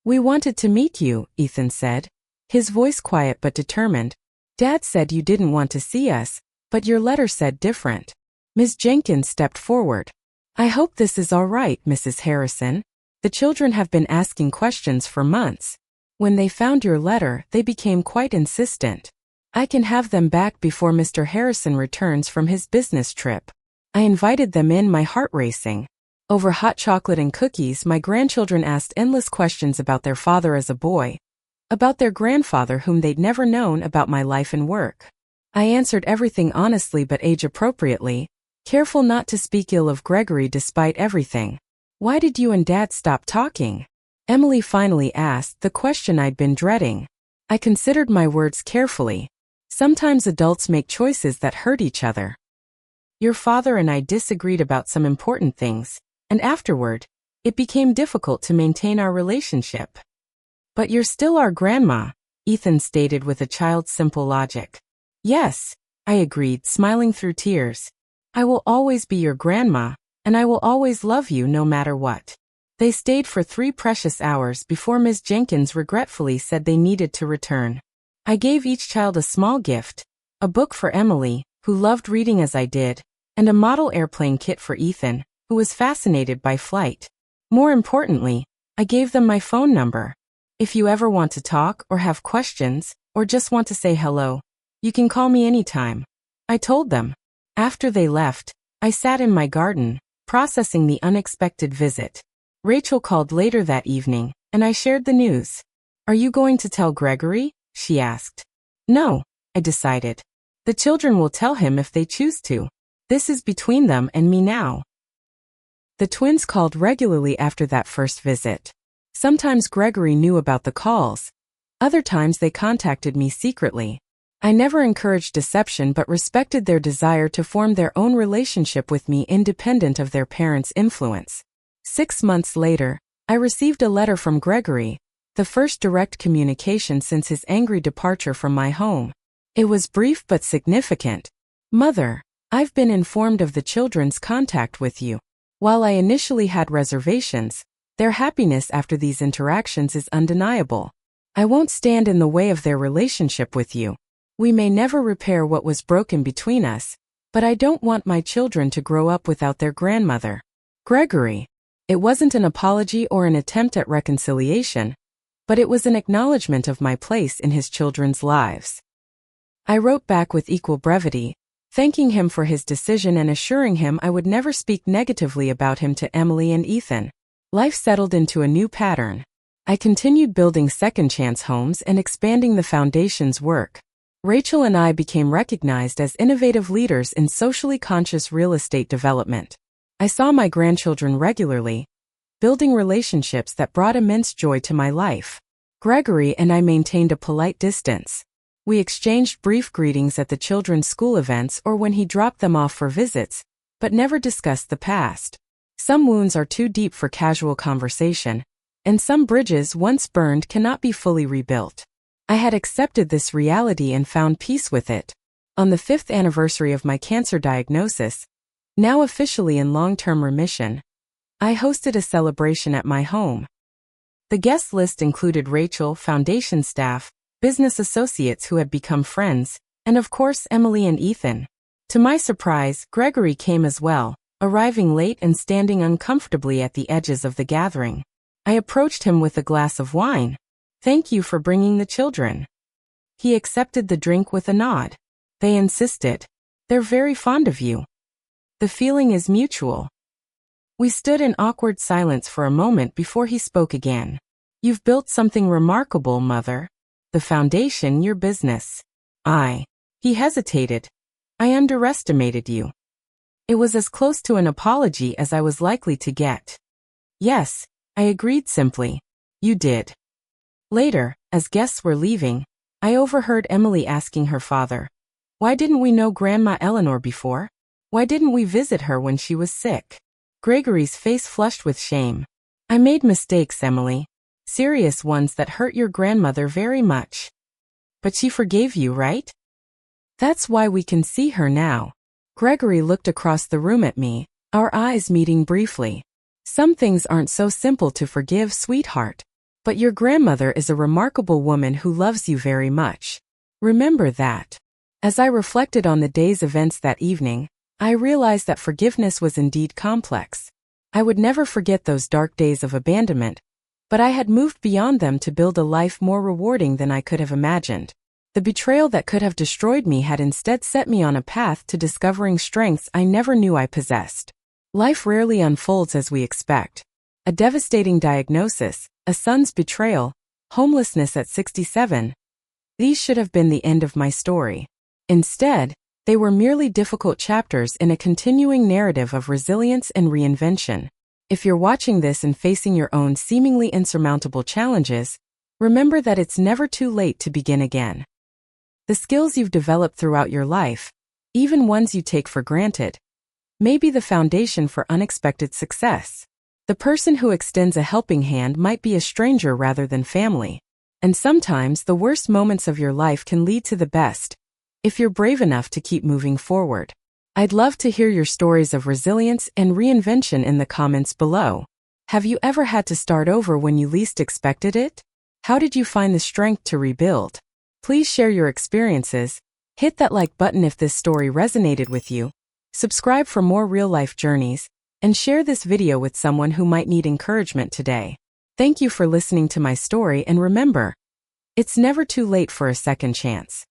We wanted to meet you, Ethan said, his voice quiet but determined. Dad said you didn't want to see us, but your letter said different. Ms. Jenkins stepped forward. I hope this is all right, Mrs. Harrison. The children have been asking questions for months. When they found your letter, they became quite insistent. I can have them back before Mr. Harrison returns from his business trip. I invited them in, my heart racing. Over hot chocolate and cookies, my grandchildren asked endless questions about their father as a boy, about their grandfather whom they'd never known, about my life and work. I answered everything honestly but age-appropriately, careful not to speak ill of Gregory despite everything. Why did you and Dad stop talking? Emily finally asked, the question I'd been dreading. I considered my words carefully. Sometimes adults make choices that hurt each other. Your father and I disagreed about some important things, and afterward, it became difficult to maintain our relationship. But you're still our grandma, Ethan stated with a child's simple logic. Yes, I agreed, smiling through tears. I will always be your grandma, and I will always love you no matter what. They stayed for 3 precious hours before Ms. Jenkins regretfully said they needed to return. I gave each child a small gift, a book for Emily, who loved reading as I did, and a model airplane kit for Ethan, who was fascinated by flight. More importantly, I gave them my phone number. If you ever want to talk or have questions, or just want to say hello, you can call me anytime. I told them. After they left, I sat in my garden, processing the unexpected visit. Rachel called later that evening, and I shared the news. "Are you going to tell Gregory?" she asked. "No," I decided. "The children will tell him if they choose to. This is between them and me now." The twins called regularly after that first visit. Sometimes Gregory knew about the calls. Other times they contacted me secretly. I never encouraged deception but respected their desire to form their own relationship with me independent of their parents' influence. 6 months later, I received a letter from Gregory, the first direct communication since his angry departure from my home. It was brief but significant. "Mother, I've been informed of the children's contact with you. While I initially had reservations, their happiness after these interactions is undeniable. I won't stand in the way of their relationship with you. We may never repair what was broken between us, but I don't want my children to grow up without their grandmother. Gregory." It wasn't an apology or an attempt at reconciliation, but it was an acknowledgement of my place in his children's lives. I wrote back with equal brevity, thanking him for his decision and assuring him I would never speak negatively about him to Emily and Ethan. Life settled into a new pattern. I continued building second chance homes and expanding the foundation's work. Rachel and I became recognized as innovative leaders in socially conscious real estate development. I saw my grandchildren regularly, building relationships that brought immense joy to my life. Gregory and I maintained a polite distance. We exchanged brief greetings at the children's school events or when he dropped them off for visits, but never discussed the past. Some wounds are too deep for casual conversation, and some bridges once burned cannot be fully rebuilt. I had accepted this reality and found peace with it. On the 5th anniversary of my cancer diagnosis, now officially in long-term remission, I hosted a celebration at my home. The guest list included Rachel, foundation staff, business associates who had become friends, and of course Emily and Ethan. To my surprise, Gregory came as well, arriving late and standing uncomfortably at the edges of the gathering. I approached him with a glass of wine. "Thank you for bringing the children." He accepted the drink with a nod. "They insisted. They're very fond of you. The feeling is mutual." We stood in awkward silence for a moment before he spoke again. "You've built something remarkable, Mother. The foundation, your business." He hesitated. "I underestimated you." It was as close to an apology as I was likely to get. "Yes," I agreed simply. "You did." Later, as guests were leaving, I overheard Emily asking her father, "Why didn't we know Grandma Eleanor before? Why didn't we visit her when she was sick?" Gregory's face flushed with shame. "I made mistakes, Emily. Serious ones that hurt your grandmother very much. But she forgave you, right? That's why we can see her now." Gregory looked across the room at me, our eyes meeting briefly. "Some things aren't so simple to forgive, sweetheart. But your grandmother is a remarkable woman who loves you very much. Remember that." As I reflected on the day's events that evening, I realized that forgiveness was indeed complex. I would never forget those dark days of abandonment, but I had moved beyond them to build a life more rewarding than I could have imagined. The betrayal that could have destroyed me had instead set me on a path to discovering strengths I never knew I possessed. Life rarely unfolds as we expect. A devastating diagnosis, a son's betrayal, homelessness at 67. These should have been the end of my story. Instead, they were merely difficult chapters in a continuing narrative of resilience and reinvention. If you're watching this and facing your own seemingly insurmountable challenges, remember that it's never too late to begin again. The skills you've developed throughout your life, even ones you take for granted, may be the foundation for unexpected success. The person who extends a helping hand might be a stranger rather than family. And sometimes the worst moments of your life can lead to the best, if you're brave enough to keep moving forward. I'd love to hear your stories of resilience and reinvention in the comments below. Have you ever had to start over when you least expected it? How did you find the strength to rebuild? Please share your experiences. Hit that like button if this story resonated with you. Subscribe for more real-life journeys, and share this video with someone who might need encouragement today. Thank you for listening to my story, and remember, it's never too late for a second chance.